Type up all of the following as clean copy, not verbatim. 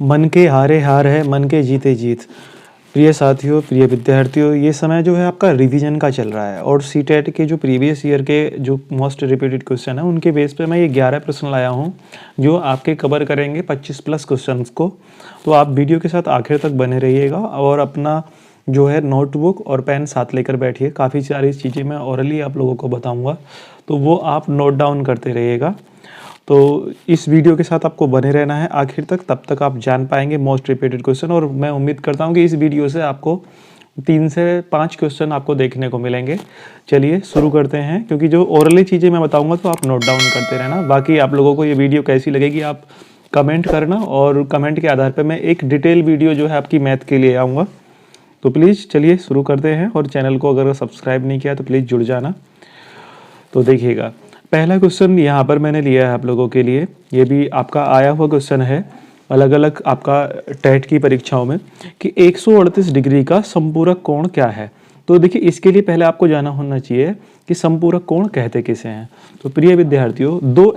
मन के हारे हार है, मन के जीते जीत। प्रिय साथियों, प्रिय विद्यार्थियों, ये समय जो है आपका रिवीजन का चल रहा है और सीटेट के जो प्रीवियस ईयर के जो मोस्ट रिपीटेड क्वेश्चन है उनके बेस पे मैं ये 11 प्रश्न लाया हूँ जो आपके कवर करेंगे 25 प्लस क्वेश्चन को। तो आप वीडियो के साथ आखिर तक बने रहिएगा और अपना जो है नोटबुक और पेन साथ लेकर बैठिए। काफ़ी सारी चीज़ें मैं ओरली आप लोगों को बताऊँगा, तो वो आप नोट डाउन करते रहिएगा। तो इस वीडियो के साथ आपको बने रहना है आखिर तक, तब तक आप जान पाएंगे मोस्ट रिपीटेड क्वेश्चन। और मैं उम्मीद करता हूँ कि इस वीडियो से आपको 3 से 5 क्वेश्चन आपको देखने को मिलेंगे। चलिए शुरू करते हैं, क्योंकि जो ओरली चीज़ें मैं बताऊँगा तो आप नोट डाउन करते रहना। बाकी आप लोगों को ये वीडियो कैसी लगेगी आप कमेंट करना, और कमेंट के आधार पर मैं एक डिटेल वीडियो जो है आपकी मैथ के लिए आऊँगा। तो प्लीज़ चलिए शुरू करते हैं, और चैनल को अगर सब्सक्राइब नहीं किया तो प्लीज़ जुड़ जाना। तो देखिएगा, पहला क्वेश्चन यहाँ पर मैंने लिया है आप लोगों के लिए। ये भी आपका आया हुआ क्वेश्चन है अलग अलग आपका टेट की परीक्षाओं में, कि 138 डिग्री का संपूरक कोण क्या है। तो देखिए, इसके लिए पहले आपको जाना होना चाहिए कि संपूरक कोण कहते किसे हैं। तो प्रिय विद्यार्थियों, दो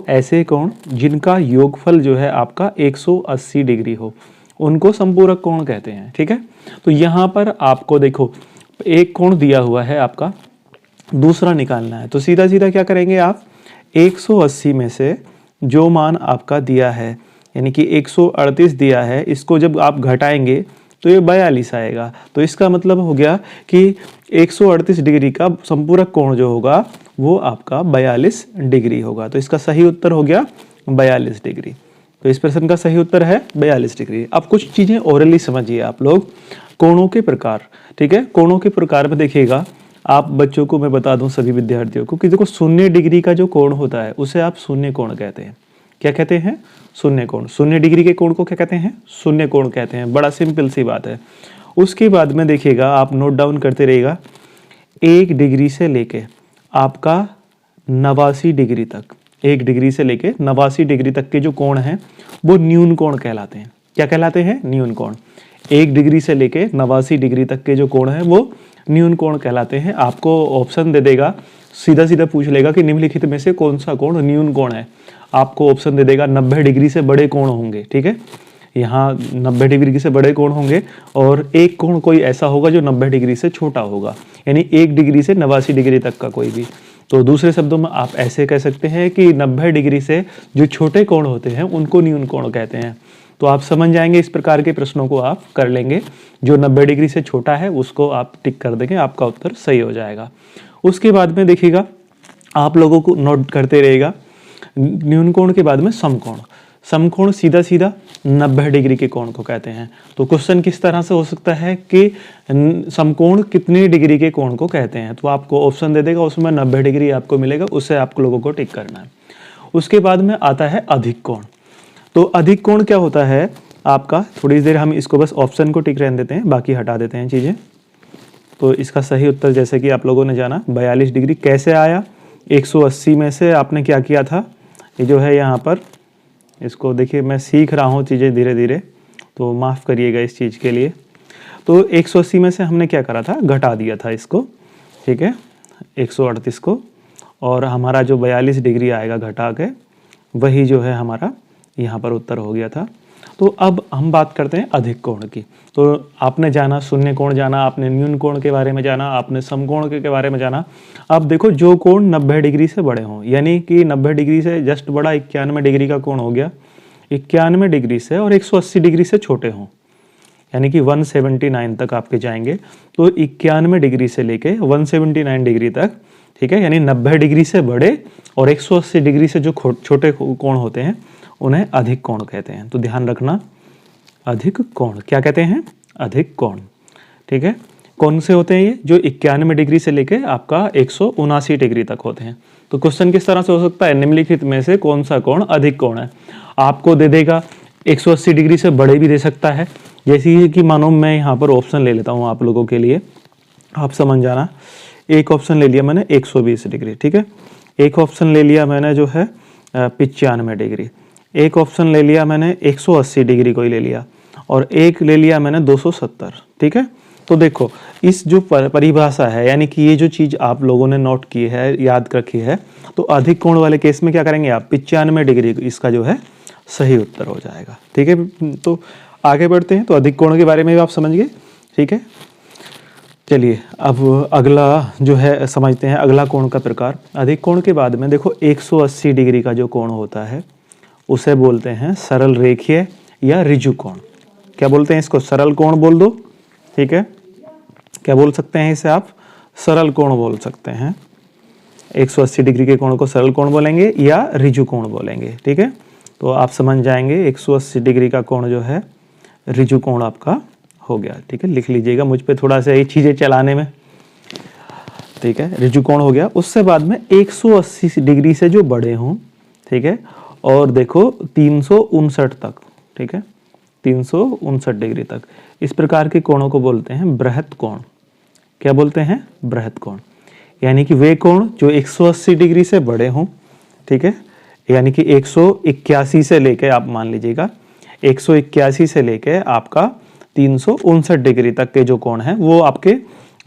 ऐसे कोण जिनका योगफल जो है आपका 180 डिग्री हो, उनको संपूरक कोण कहते हैं। ठीक है, तो यहाँ पर आपको देखो एक कोण दिया हुआ है, आपका दूसरा निकालना है। तो सीधा सीधा क्या करेंगे आप, 180 में से जो मान आपका दिया है, यानी कि 138 दिया है, इसको जब आप घटाएंगे तो ये 42 आएगा। तो इसका मतलब हो गया कि 138 डिग्री का संपूरक कोण जो होगा वो आपका 42 डिग्री होगा। तो इसका सही उत्तर हो गया 42 डिग्री। तो इस प्रश्न का सही उत्तर है 42 डिग्री। अब कुछ चीज़ें ओरली समझिए आप लोग, कोणों के प्रकार। ठीक है, कोणों के प्रकार में देखिएगा, आप बच्चों को मैं बता दूं, सभी विद्यार्थियों को, कि देखो 0 डिग्री का जो कोण होता है उसे आप शून्य कोण कहते हैं। क्या कहते हैं? शून्य कोण। 0 डिग्री के कोण को क्या कहते हैं? शून्य कोण कहते हैं। बड़ा सिंपल सी बात है। उसके बाद में देखिएगा, आप नोट डाउन करते रहिएगा, 1 डिग्री से लेके आपका 89 डिग्री तक, 1 डिग्री से लेके 89 डिग्री तक के जो कोण हैं वो न्यून कोण कहलाते हैं। क्या कहलाते हैं? न्यून कोण। 1 डिग्री से लेके 89 डिग्री तक के जो कोण हैं वो न्यून कोण कहलाते हैं। आपको ऑप्शन दे देगा, सीधा सीधा पूछ लेगा कि निम्नलिखित में से कौन सा कोण न्यून कोण है। आपको ऑप्शन दे देगा 90 डिग्री से बड़े कोण होंगे। ठीक है, यहाँ 90 डिग्री से बड़े कोण होंगे, और एक कोण कोई ऐसा होगा जो 90 डिग्री से छोटा होगा, यानी 1 डिग्री से 89 डिग्री तक का कोई भी। तो दूसरे शब्दों में आप ऐसे कह सकते हैं कि 90 डिग्री से जो छोटे कोण होते हैं उनको न्यून कोण कहते हैं। तो आप समझ जाएंगे, इस प्रकार के प्रश्नों को आप कर लेंगे। जो 90 डिग्री से छोटा है उसको आप टिक कर देंगे, आपका उत्तर सही हो जाएगा। उसके बाद में देखिएगा, आप लोगों को नोट करते रहेगा, न्यून कोण के बाद में समकोण। समकोण सीधा सीधा 90 डिग्री के कोण को कहते हैं। तो क्वेश्चन किस तरह से हो सकता है कि समकोण कितने डिग्री के कोण को कहते हैं, तो आपको ऑप्शन दे देगा, उसमें 90 डिग्री आपको मिलेगा, उससे आप लोगों को टिक करना है। उसके बाद में आता है अधिक कोण। तो अधिक कोण क्या होता है आपका, थोड़ी देर हम इसको बस ऑप्शन को टिक रहने देते हैं, बाकी हटा देते हैं चीज़ें। तो इसका सही उत्तर जैसे कि आप लोगों ने जाना 42 डिग्री। कैसे आया? 180 में से आपने क्या किया था, ये जो है यहाँ पर, इसको देखिए, मैं सीख रहा हूँ चीज़ें धीरे धीरे, तो माफ़ करिएगा इस चीज़ के लिए। तो 180 में से हमने क्या करा था, घटा दिया था इसको। ठीक है, 138 को, और हमारा जो 42 डिग्री आएगा घटा के, वही जो है हमारा यहाँ पर उत्तर हो गया था। तो अब हम बात करते हैं अधिक कोण की। तो आपने जाना शून्य कोण जाना, आपने न्यून कोण के बारे में जाना, आपने समकोण के बारे में जाना। अब देखो, जो कोण 90 डिग्री से बड़े हों, यानी कि 90 डिग्री से जस्ट बड़ा 91 डिग्री का कोण हो गया, 91 डिग्री से, और 180 डिग्री से छोटे हों, यानी कि 179 तक आपके जाएंगे। तो 91 डिग्री से लेके 179 डिग्री तक, ठीक है, यानी 90 डिग्री से बड़े और 180 डिग्री से जो छोटे कोण होते हैं उन्हें अधिक कोण कहते हैं। तो ध्यान रखना, अधिक कोण क्या कहते हैं? अधिक कोण। ठीक है, कौन से होते हैं ये? जो 91 डिग्री से लेके आपका 179 डिग्री तक होते हैं। तो क्वेश्चन किस तरह से हो सकता है, निम्नलिखित में से कौन सा कोण अधिक कोण है। आपको दे देगा 180 डिग्री से बड़े भी दे सकता है, जैसे कि मानो मैं यहाँ पर ऑप्शन ले लेता हूँ आप लोगों के लिए, आप समझ जाना। एक ऑप्शन ले लिया मैंने 120 डिग्री, ठीक है, एक ऑप्शन ले लिया मैंने जो है 95 डिग्री, एक ऑप्शन ले लिया मैंने 180 डिग्री को ही ले लिया, और एक ले लिया मैंने 270। ठीक है, तो देखो इस जो परिभाषा है, यानी कि ये जो चीज़ आप लोगों ने नोट की है, याद रखी है, तो अधिक कोण वाले केस में क्या करेंगे आप, 95 डिग्री इसका जो है सही उत्तर हो जाएगा। ठीक है, तो आगे बढ़ते हैं। तो अधिक कोण के बारे में भी आप समझ गए। ठीक है, चलिए अब अगला जो है समझते हैं अगला कोण का प्रकार। अधिक कोण के बाद में देखो 180 डिग्री का जो कोण होता है उसे बोलते हैं सरल रेखीय या ऋजु कोण। क्या बोलते हैं इसको? सरल कोण बोल दो। ठीक है, क्या बोल सकते हैं इसे आप? सरल कोण बोल सकते हैं। 180 डिग्री के कोण को सरल कोण बोलेंगे या ऋजु कोण बोलेंगे। ठीक है, तो आप समझ जाएंगे 180 डिग्री का कोण जो है ऋजु कोण आपका हो गया। ठीक है, लिख लीजिएगा, मुझ पे थोड़ा सा ये चीज़ें चलाने में। ठीक है, ऋजु कोण हो गया। उससे बाद में 180 डिग्री से जो बड़े हों, ठीक है, और देखो 359 तक, ठीक है, 359 डिग्री तक, इस प्रकार के कोणों को बोलते हैं बृहत कोण। क्या बोलते हैं? बृहत कोण। यानी कि वे कोण जो 180 डिग्री से बड़े हों, ठीक है, यानी कि 181 से लेके आप मान लीजिएगा 181 से लेके आपका 359 डिग्री तक के जो कोण हैं वो आपके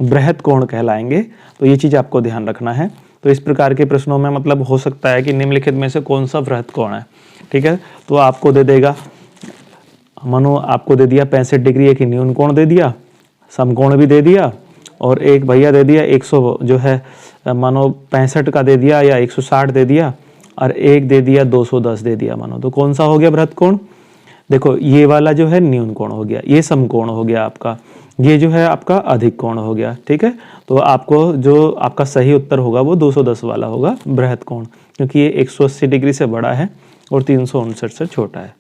बृहत कोण कहलाएंगे। तो ये चीज़ आपको ध्यान रखना है। तो इस प्रकार के प्रश्नों में मतलब हो सकता है कि निम्नलिखित में से कौन सा बृहत कोण है। ठीक है, तो आपको दे देगा, मानो आपको दे दिया 65 डिग्री, एक न्यून कोण दे दिया, समकोण भी दे दिया, और एक भैया दे दिया 100 जो है मानो 65 का दे दिया या 160 दे दिया, और एक दे दिया 210 दे दिया मानो। तो कौन सा हो गया बृहत कोण? देखो ये वाला जो है न्यून कोण हो गया, ये समकोण हो गया आपका, ये जो है आपका अधिक कोण हो गया। ठीक है, तो आपको जो आपका सही उत्तर होगा वो 210 वाला होगा बृहत कोण, क्योंकि ये 180 डिग्री से बड़ा है और 359 से छोटा है।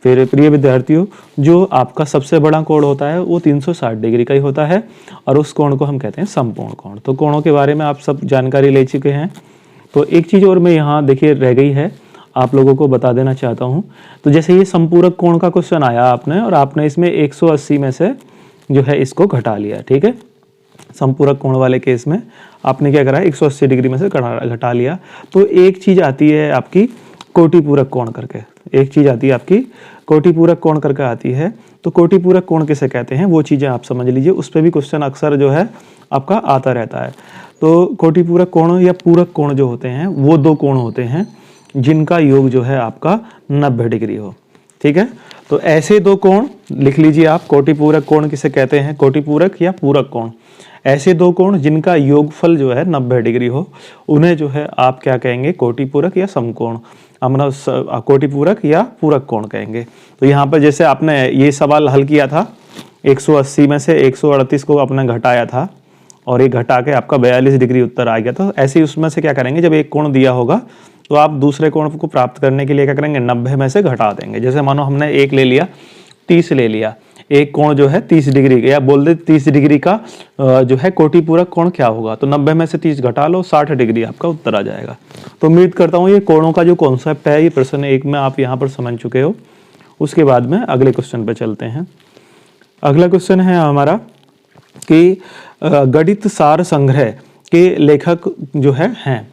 फिर प्रिय विद्यार्थियों, जो आपका सबसे बड़ा कोण होता है वो 360 डिग्री का ही होता है, और उस कोण को हम कहते हैं समकोण कोण। तो कोणों के बारे में आप सब जानकारी ले चुके हैं। तो एक चीज़ और मैं यहाँ देखिए रह गई है, आप लोगों को बता देना चाहता हूँ। तो जैसे ये संपूरक कोण का क्वेश्चन आया आपने, और आपने इसमें 180 में से जो है इसको घटा लिया। ठीक है, संपूरक कोण वाले केस में आपने क्या करा, 180 डिग्री में से घटा लिया। तो एक चीज़ आती है आपकी कोटिपूरक कोण करके, एक चीज़ आती है आपकी कोटिपूरक कोण करके आती है। तो कोटिपूरक कोण किसे कहते हैं वो चीज़ें आप समझ लीजिए, उस पर भी क्वेश्चन अक्सर जो है आपका आता रहता है। तो कोटिपूरक कोण या पूरक कोण जो होते हैं वो दो कोण होते हैं जिनका योग जो है आपका 90 डिग्री हो। ठीक है, तो ऐसे दो कोण लिख लीजिए आप। कोटिपूरक कोण किसे कहते हैं? कोटिपूरक या पूरक कोण। ऐसे दो कोण जिनका योगफल जो है 90 डिग्री हो, उन्हें जो है आप क्या कहेंगे? कोटिपूरक या समकोण, कोटिपूरक या पूरक कोण कहेंगे। तो यहाँ पर जैसे आपने ये सवाल हल किया था, 180 में से 138 को आपने घटाया था, और एक घटा के आपका 42 डिग्री उत्तर आ गया। तो ऐसे ही उसमें से क्या करेंगे, जब एक कोण दिया होगा तो आप दूसरे कोण को प्राप्त करने के लिए क्या करेंगे? 90 में से घटा देंगे। जैसे मानो हमने एक ले लिया, 30 ले लिया, एक कोण जो है 30 डिग्री का, या बोल दे 30 डिग्री का जो है कोटिपूरक कोण क्या होगा, तो 90 में से 30 घटा लो, 60 डिग्री आपका उत्तर आ जाएगा। तो उम्मीद करता हूँ ये कोणों का जो कॉन्सेप्ट है ये प्रश्न 1 में आप यहाँ पर समझ चुके हो। उसके बाद में अगले क्वेश्चन पे चलते हैं। अगला क्वेश्चन है हमारा कि गणित सार संग्रह के लेखक जो हैं।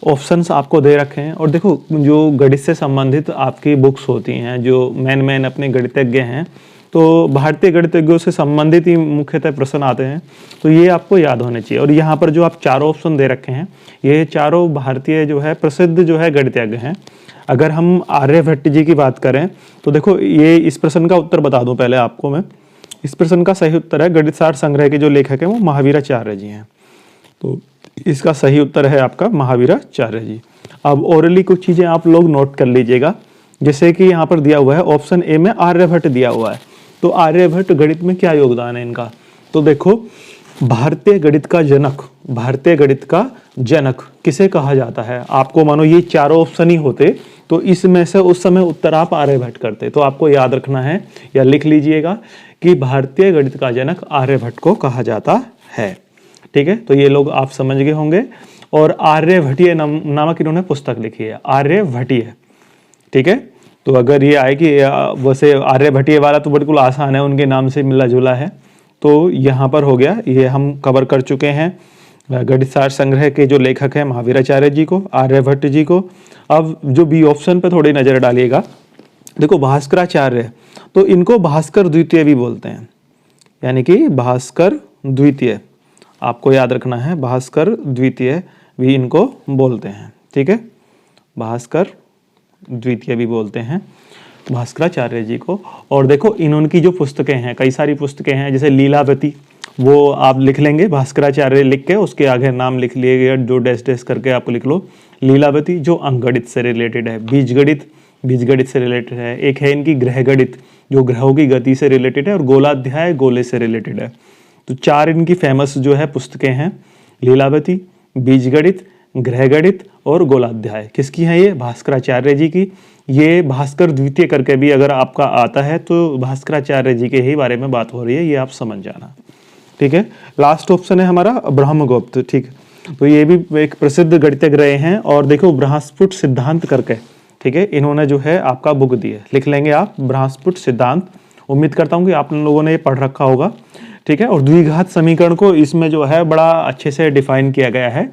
ऑप्शंस आपको दे रखे हैं, और देखो जो गणित से संबंधित आपकी बुक्स होती हैं, जो मेन अपने गणितज्ञ हैं, तो भारतीय गणितज्ञों से संबंधित ही मुख्यतः प्रश्न आते हैं। तो ये आपको याद होने चाहिए। और यहाँ पर जो आप चारों ऑप्शन दे रखे हैं, ये चारों भारतीय जो है प्रसिद्ध जो है गणितज्ञ हैं। अगर हम आर्यभट्ट जी की बात करें तो देखो ये, इस प्रश्न का उत्तर बता दूं पहले आपको मैं। इस प्रश्न का सही उत्तर है, गणित सार संग्रह के जो लेखक हैं वो महावीराचार्य जी हैं। तो इसका सही उत्तर है आपका महावीराचार्य जी। अब ओरली कुछ चीजें आप लोग नोट कर लीजिएगा, जैसे कि यहाँ पर दिया हुआ है ऑप्शन ए में आर्यभट्ट दिया हुआ है। तो आर्यभट्ट गणित में क्या योगदान है इनका? तो देखो भारतीय गणित का जनक, भारतीय गणित का जनक किसे कहा जाता है? आपको मानो ये चारों ऑप्शन ही होते तो इसमें से उस समय उत्तर आप आर्यभट्ट करते। तो आपको याद रखना है या लिख लीजिएगा कि भारतीय गणित का जनक आर्यभट्ट को कहा जाता है। ठीक है, तो ये लोग आप समझ गए होंगे। और आर्यभट्टीय नामक इन्होंने पुस्तक लिखी है, आर्यभट्टीय। ठीक है, तो अगर ये आए कि वैसे आर्यभट्टीय वाला तो बिल्कुल आसान है, उनके नाम से मिला जुला है। तो यहाँ पर हो गया, ये हम कवर कर चुके हैं गणित सार संग्रह के जो लेखक हैं महावीराचार्य जी को, आर्यभट्ट जी को। अब जो बी ऑप्शन पे थोड़ी नजर डालिएगा, देखो भास्कराचार्य, तो इनको भास्कर द्वितीय भी बोलते हैं, यानी कि भास्कर द्वितीय, आपको याद रखना है, भास्कर द्वितीय भी इनको बोलते हैं। ठीक है, भास्कर द्वितीय भी बोलते हैं। भास्कराचार्य जी को। और देखो इनकी जो पुस्तकें हैं, कई सारी पुस्तकें हैं, जैसे लीलावती, वो आप लिख लेंगे भास्कराचार्य लिख के, उसके आगे नाम लिख लिएगा, जो डैश डैश करके आप लिख लो लीलावती, जो अंकगणित से रिलेटेड है। बीजगणित से रिलेटेड है। एक है इनकी ग्रह गणित, जो ग्रहों की गति से रिलेटेड है, और गोलाध्याय गोले से रिलेटेड है। तो 4 इनकी फेमस जो है पुस्तकें हैं, लीलावती, बीजगणित, ग्रह गणित और गोलाध्याय। किसकी है ये? भास्कराचार्य जी की। ये भास्कर द्वितीय करके भी अगर आपका आता है तो भास्कराचार्य जी के ही बारे में बात हो रही है, ये आप समझ जाना। ठीक है, लास्ट ऑप्शन है हमारा ब्रह्मगुप्त। ठीक है, तो ये भी एक प्रसिद्ध गणितज्ञ रहे हैं। और देखो बृहस्पति सिद्धांत करके, ठीक है, इन्होंने जो है आपका बुक दी है, लिख लेंगे आप बृहस्पति सिद्धांत। उम्मीद करता हूँ कि आप लोगों ने ये पढ़ रखा होगा। ठीक है, और द्विघात समीकरण को इसमें जो है बड़ा अच्छे से डिफाइन किया गया है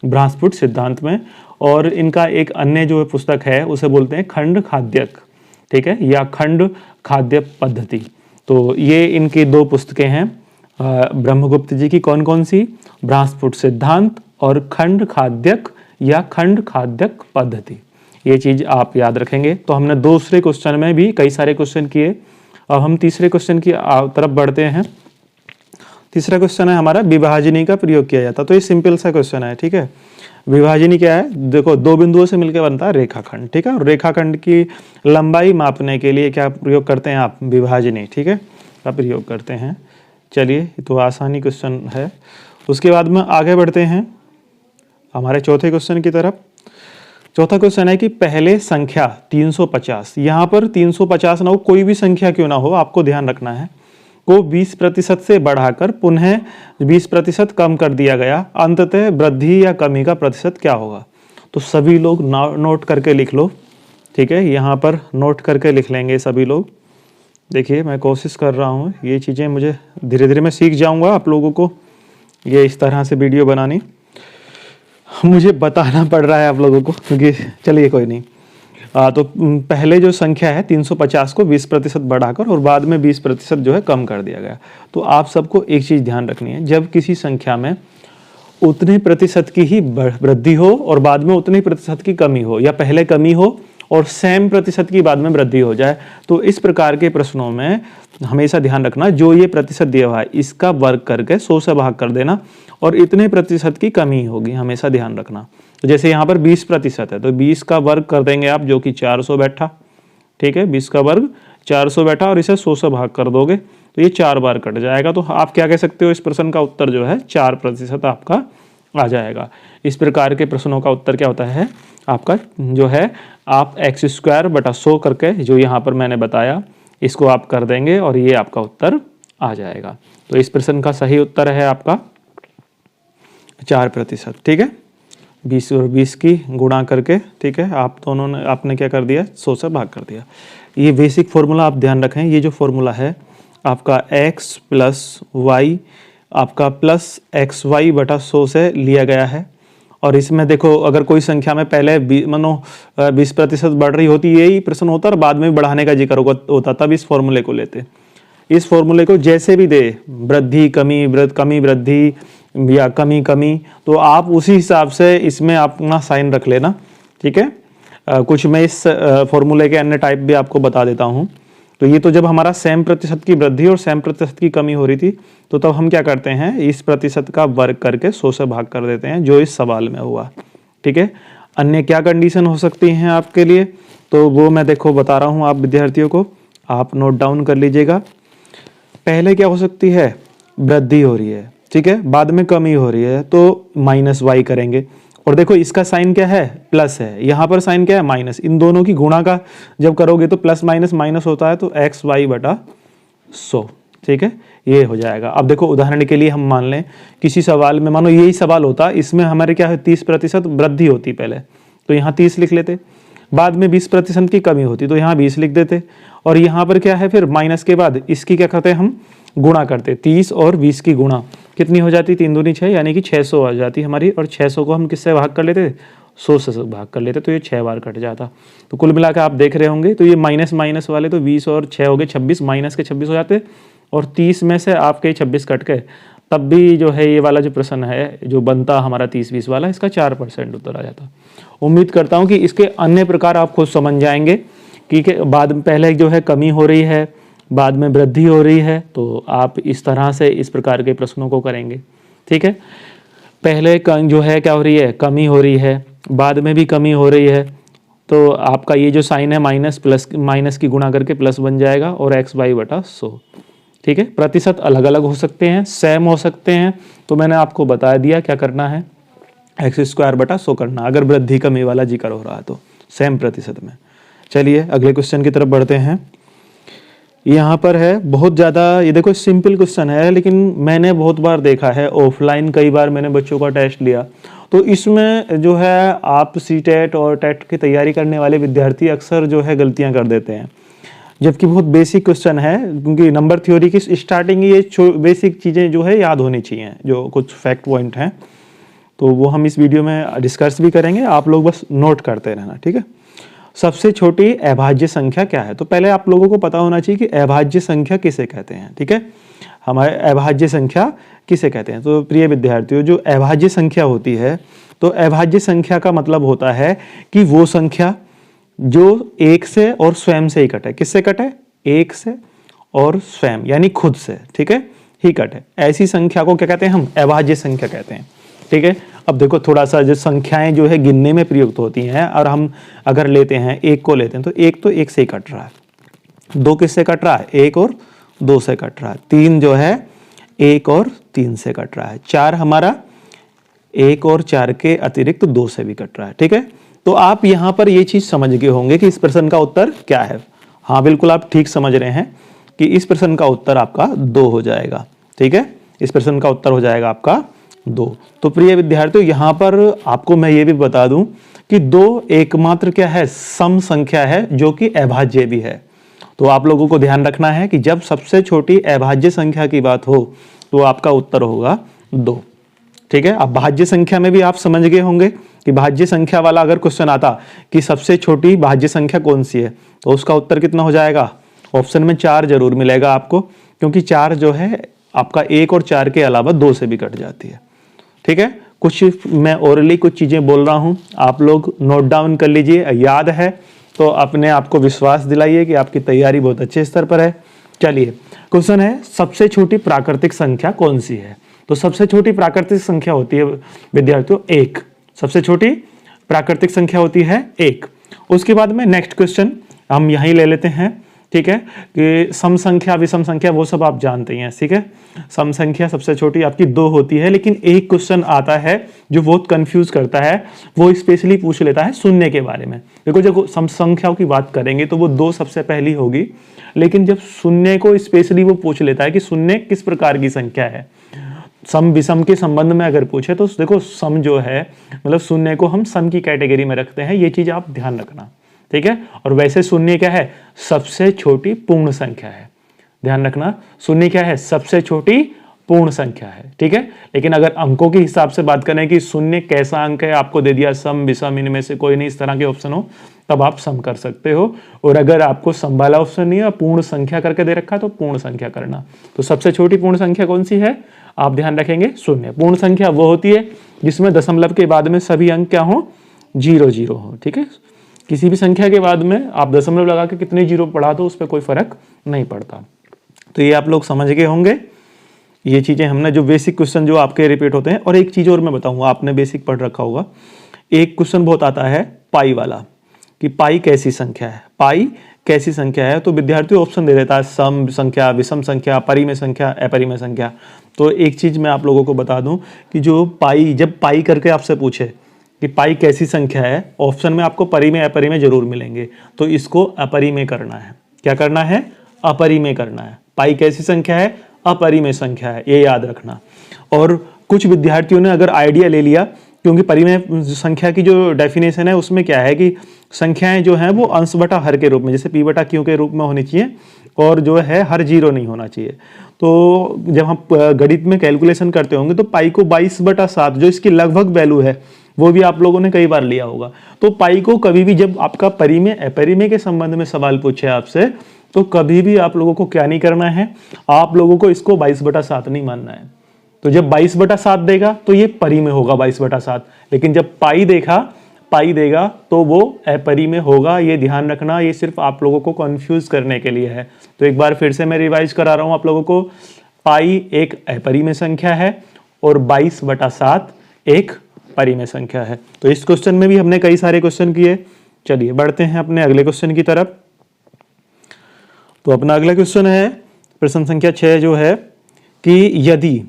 बृहस्पति सिद्धांत में। और इनका एक अन्य जो पुस्तक है उसे बोलते हैं खंड खाद्यक, ठीक है, या खंड खाद्य पद्धति। तो ये इनकी 2 पुस्तकें हैं ब्रह्मगुप्त जी की। कौन कौन सी? बृहस्पति सिद्धांत और खंड खाद्यक या खंड खाद्यक पद्धति। ये चीज आप याद रखेंगे। तो हमने दूसरे क्वेश्चन में भी कई सारे क्वेश्चन किए। अब हम तीसरे क्वेश्चन की तरफ बढ़ते हैं। तीसरा क्वेश्चन है हमारा विभाजनी का प्रयोग किया जाता। तो ये सिंपल सा क्वेश्चन है। ठीक है, विभाजनी क्या है? देखो 2 बिंदुओं से मिलकर बनता है रेखाखंड। ठीक है, और रेखाखंड की लंबाई मापने के लिए क्या प्रयोग करते हैं आप? विभाजनी, ठीक है, का प्रयोग करते हैं। चलिए, तो आसानी क्वेश्चन है। उसके बाद में आगे बढ़ते हैं हमारे चौथे क्वेश्चन की तरफ। चौथा क्वेश्चन है कि पहले संख्या 350, यहाँ पर 350 ना हो, कोई भी संख्या क्यों ना हो, आपको ध्यान रखना है, को 20% से बढ़ाकर पुनः 20% कम कर दिया गया, अंततः वृद्धि या कमी का प्रतिशत क्या होगा? तो सभी लोग नोट करके लिख लो। ठीक है, यहाँ पर नोट करके लिख लेंगे सभी लोग। देखिए, मैं कोशिश कर रहा हूँ, ये चीज़ें मुझे धीरे धीरे मैं सीख जाऊँगा आप लोगों को ये इस तरह से वीडियो बनानी, मुझे बताना पड़ रहा है आप लोगों को, क्योंकि चलिए कोई नहीं। तो पहले जो संख्या है 350 को 20% बढ़ाकर और बाद में 20% जो है कम कर दिया गया। तो आप सबको एक चीज़ ध्यान रखनी है, जब किसी संख्या में उतने प्रतिशत की ही वृद्धि हो और बाद में उतने प्रतिशत की कमी हो, या पहले कमी हो और सेम प्रतिशत की बाद में वृद्धि हो जाए, तो इस प्रकार के प्रश्नों में हमेशा ध्यान रखना, जो ये प्रतिशत दिया हुआ है इसका वर्ग करके 100 से भाग कर देना और इतने प्रतिशत की कमी होगी, हमेशा ध्यान रखना। तो जैसे यहाँ पर 20% है तो 20 का वर्ग कर देंगे आप, जो कि 400 बैठा। ठीक है, 20 का वर्ग 400 बैठा और इसे 100 से भाग कर दोगे तो ये 4 बार कट जाएगा। तो आप क्या कह सकते हो, इस प्रश्न का उत्तर जो है 4% आपका आ जाएगा। इस प्रकार के प्रश्नों का उत्तर क्या होता है आपका, जो है आप x² बटा 100 करके, जो यहाँ पर मैंने बताया, इसको आप कर देंगे और ये आपका उत्तर आ जाएगा। तो इस प्रश्न का सही उत्तर है आपका 4%। ठीक है, 20 और 20 की गुणा करके, ठीक है, आप दोनों ने आपने क्या कर दिया, 100 से भाग कर दिया। ये बेसिक फॉर्मूला आप ध्यान रखें, ये जो फॉर्मूला है आपका x प्लस y आपका प्लस xy बटा 100 से लिया गया है। और इसमें देखो, अगर कोई संख्या में पहले मानो 20% बढ़ रही होती, यही प्रश्न होता और बाद में बढ़ाने का जिक्र होता, तब इस फॉर्मूले को लेते। इस फॉर्मूले को जैसे भी दे, वृद्धि कमी कमी वृद्धि या कमी कमी, तो आप उसी हिसाब से इसमें अपना साइन रख लेना। ठीक है, कुछ मैं इस फॉर्मूले के अन्य टाइप भी आपको बता देता हूँ। तो ये तो जब हमारा सेम प्रतिशत की वृद्धि और सेम प्रतिशत की कमी हो रही थी, तो तब हम क्या करते हैं, इस प्रतिशत का वर्ग करके 100 से भाग कर देते हैं, जो इस सवाल में हुआ। ठीक है, अन्य क्या कंडीशन हो सकती हैं आपके लिए, तो वो मैं देखो बता रहा हूँ आप विद्यार्थियों को, आप नोट डाउन कर लीजिएगा। पहले क्या हो सकती है, वृद्धि हो रही है, ठीक है, बाद में कमी हो रही है, तो -y करेंगे। और देखो इसका साइन क्या है, प्लस है, यहाँ पर साइन क्या है, माइनस। इन दोनों की गुणा का जब करोगे तो प्लस माइनस माइनस होता है, तो xy बटा 100। ठीक है, ये हो जाएगा। अब देखो उदाहरण के लिए हम मान लें किसी सवाल में, मानो यही सवाल होता, इसमें हमारे क्या है 30% वृद्धि होती पहले, तो यहाँ 30 लिख लेते, बाद में 20% की कमी होती तो यहाँ 20 लिख देते, और यहाँ पर क्या है फिर माइनस के बाद इसकी क्या करते हैं हम, गुणा करते। 30 और 20 की गुणा कितनी हो जाती, 3 दूनी 6, यानी कि 600 आ जाती हमारी। और 600 को हम किससे भाग कर लेते, 100 से भाग कर लेते, तो ये 6 बार कट जाता। तो कुल मिलाकर आप देख रहे होंगे, तो ये माइनस माइनस वाले तो 20 और 6 हो गए 26, माइनस के 26 हो जाते, और 30 में से आपके 26 कट के, तब भी जो है ये वाला जो प्रश्न है जो बनता हमारा 30-20 वाला, इसका 4% उत्तर आ जाता। उम्मीद करता हूँ कि इसके अन्य प्रकार आप खुद समझ जाएंगे कि बाद में पहले जो है कमी हो रही है, बाद में वृद्धि हो रही है, तो आप इस तरह से इस प्रकार के प्रश्नों को करेंगे। ठीक है, पहले जो है क्या हो रही है, कमी हो रही है, बाद में भी कमी हो रही है, तो आपका ये जो साइन है माइनस प्लस माइनस की गुणा करके प्लस बन जाएगा और x/100। ठीक है, प्रतिशत अलग अलग हो सकते हैं, सेम हो सकते हैं, तो मैंने आपको बता दिया क्या करना है, x²/100 करना अगर वृद्धि कमी वाला जिक्र हो रहा है तो सेम प्रतिशत में। चलिए अगले क्वेश्चन की तरफ बढ़ते हैं। यहाँ पर है बहुत ज़्यादा, ये देखो सिंपल क्वेश्चन है, लेकिन मैंने बहुत बार देखा है ऑफलाइन, कई बार मैंने बच्चों का टेस्ट लिया, तो इसमें जो है आप सीटेट और टेट की तैयारी करने वाले विद्यार्थी अक्सर जो है गलतियाँ कर देते हैं, जबकि बहुत बेसिक क्वेश्चन है, क्योंकि नंबर थ्योरी की स्टार्टिंग ये बेसिक चीज़ें जो है याद होनी चाहिए, जो कुछ फैक्ट पॉइंट हैं, तो वो हम इस वीडियो में डिस्कस भी करेंगे, आप लोग बस नोट करते रहना। ठीक है, सबसे छोटी अभाज्य संख्या क्या है, तो पहले आप लोगों को पता होना चाहिए कि अभाज्य संख्या किसे कहते हैं। ठीक है, हमारे अभाज्य संख्या किसे कहते हैं, तो प्रिय विद्यार्थियों जो अभाज्य संख्या होती है, तो अभाज्य संख्या का मतलब होता है कि वो संख्या जो एक से और स्वयं से ही कटे। किससे कटे, एक से और स्वयं यानी खुद से, ठीक है, ही कटे, ऐसी संख्या को क्या कहते हैं, हम अभाज्य संख्या कहते हैं। ठीक है, अब देखो थोड़ा सा जो संख्याएं जो है गिनने में प्रयुक्त होती हैं, और हम अगर लेते हैं एक को लेते हैं तो एक से ही कट रहा है, दो किससे कट रहा है, एक और दो से कट रहा है, तीन जो है एक और तीन से कट रहा है, चार हमारा एक और चार के अतिरिक्त दो से भी कट रहा है। ठीक है, तो आप यहां पर ये चीज समझ गए होंगे कि इस प्रश्न का उत्तर क्या है। हाँ बिल्कुल आप ठीक समझ रहे हैं कि इस प्रश्न का उत्तर आपका 2 हो जाएगा। ठीक है, इस प्रश्न का उत्तर हो जाएगा आपका 2। तो प्रिय विद्यार्थियों यहां पर आपको मैं ये भी बता दूं कि 2 एकमात्र क्या है, सम संख्या है जो कि अभाज्य भी है। तो आप लोगों को ध्यान रखना है कि जब सबसे छोटी अभाज्य संख्या की बात हो तो आपका उत्तर होगा 2। ठीक है, अब भाज्य संख्या में भी आप समझ गए होंगे कि भाज्य संख्या वाला अगर क्वेश्चन आता कि सबसे छोटी भाज्य संख्या कौन सी है, तो उसका उत्तर कितना हो जाएगा, ऑप्शन में 4 जरूर मिलेगा आपको, क्योंकि 4 जो है आपका 1 और 4 के अलावा 2 से भी कट जाती है। ठीक है, कुछ मैं ओरली कुछ चीजें बोल रहा हूं, आप लोग नोट डाउन कर लीजिए, याद है तो अपने आप को विश्वास दिलाइए कि आपकी तैयारी बहुत अच्छे स्तर पर है। चलिए क्वेश्चन है, सबसे छोटी प्राकृतिक संख्या कौन सी है, तो सबसे छोटी प्राकृतिक संख्या होती है विद्यार्थियों 1। सबसे छोटी प्राकृतिक संख्या होती है 1। उसके बाद में नेक्स्ट क्वेश्चन हम यहीं ले लेते हैं। ठीक है, कि सम संख्या विषम संख्या वो सब आप जानते ही हैं। ठीक है, सम संख्या सबसे छोटी आपकी 2 होती है, लेकिन एक क्वेश्चन आता है जो बहुत कंफ्यूज करता है, वो स्पेशली पूछ लेता है शून्य के बारे में। देखो जब सम संख्याओं की बात करेंगे तो वो 2 सबसे पहली होगी, लेकिन जब शून्य को स्पेशली वो पूछ लेता है कि शून्य किस प्रकार की संख्या है, सम विषम के संबंध में अगर पूछे तो देखो सम जो है मतलब शून्य को हम सम की कैटेगरी में रखते हैं, ये चीज आप ध्यान रखना। ठीक है, और वैसे शून्य क्या है, सबसे छोटी पूर्ण संख्या है, ध्यान रखना, शून्य क्या है, सबसे छोटी पूर्ण संख्या है। ठीक है, लेकिन अगर अंकों के हिसाब से बात करें कि शून्य कैसा अंक है, आपको दे दिया सम विषम, इनमें से कोई नहीं, इस तरह के ऑप्शन हो तब आप सम कर सकते हो, और अगर आपको सम वाला ऑप्शन नहीं है, पूर्ण संख्या करके दे रखा है, तो पूर्ण संख्या करना। तो सबसे छोटी पूर्ण संख्या कौन सी है, आप ध्यान रखेंगे शून्य। पूर्ण संख्या वो होती है जिसमें दशमलव के बाद में सभी अंक क्या हो, 0 0 हो। ठीक है, किसी भी संख्या के बाद में आप दशमलव लगा के कितने 0 पढ़ा दो उस पर कोई फर्क नहीं पड़ता। तो ये आप लोग समझ गए होंगे, ये चीजें हमने जो बेसिक क्वेश्चन जो आपके रिपीट होते हैं। और एक चीज और मैं बताऊंगा, आपने बेसिक पढ़ रखा होगा, एक क्वेश्चन बहुत आता है पाई वाला, कि पाई कैसी संख्या है, पाई कैसी संख्या है। तो विद्यार्थी ऑप्शन दे देता है सम संख्या, विषम संख्या, परिमेय संख्या, अपरिमेय संख्या। तो एक चीज मैं आप लोगों को बता दूं कि जो पाई, जब पाई करके आपसे पूछे कि पाई कैसी संख्या है, ऑप्शन में आपको परिमेय अपरिमेय जरूर मिलेंगे, तो इसको अपरिमेय करना है। क्या करना है, अपरिमेय करना है। पाई कैसी संख्या है, अपरिमेय संख्या है, ये याद रखना। और कुछ विद्यार्थियों ने अगर आइडिया ले लिया, क्योंकि परिमेय संख्या की जो डेफिनेशन है उसमें क्या है कि संख्याएं जो हैं वो अंश बटा हर के रूप में, जैसे पी बटा क्यू के रूप में होनी चाहिए, और जो है हर 0 नहीं होना चाहिए। तो जब हम गणित में कैलकुलेशन करते होंगे तो पाई को 22/7 जो इसकी लगभग वैल्यू है वो भी आप लोगों ने कई बार लिया होगा। तो पाई को कभी भी जब आपका परिमेय अपरिमेय के संबंध में सवाल पूछे आपसे, तो कभी भी आप लोगों को क्या नहीं करना है, आप लोगों को इसको 22/7 नहीं मानना है। तो जब 22/7 देगा तो ये परिमेय होगा 22/7, लेकिन जब पाई देखा, पाई देगा तो वो अपरी में होगा। ये ध्यान रखना, ये सिर्फ आप लोगों को कंफ्यूज करने के लिए है। तो एक बार फिर से मैं रिवाइज करा रहा हूं आप लोगों को। पाई एक अपरी में संख्या है और 22/7 एक परिमेय संख्या है। तो इस क्वेश्चन में भी हमने कई सारे क्वेश्चन किए। चलिए बढ़ते हैं अपने अगले क्वेश्चन की तरफ। तो अपना अगला क्वेश्चन है प्रश्न संख्या 6 जो है कि यदि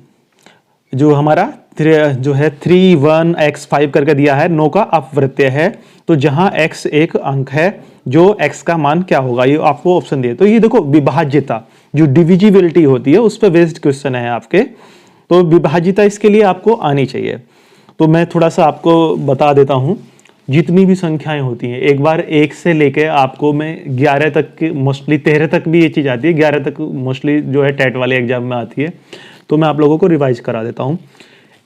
जो हमारा जो है 3 1 x 5 करके दिया है, 9 का अपवृत्य है, तो जहां x एक अंक है, जो x का मान क्या होगा, ये आपको ऑप्शन दिए। तो ये देखो विभाज्यता, जो डिविजिबिलिटी होती है उस पर बेस्ड क्वेश्चन है आपके। तो विभाज्यता इसके लिए आपको आनी चाहिए। तो मैं थोड़ा सा आपको बता देता हूं। जितनी भी संख्याएं होती हैं, एक बार 1 से लेके आपको मैं 11 तक की, मोस्टली 13 तक भी ये चीज़ आती है, 11 तक मोस्टली जो है टेट वाले एग्जाम में आती है। तो मैं आप लोगों को रिवाइज करा देता हूँ।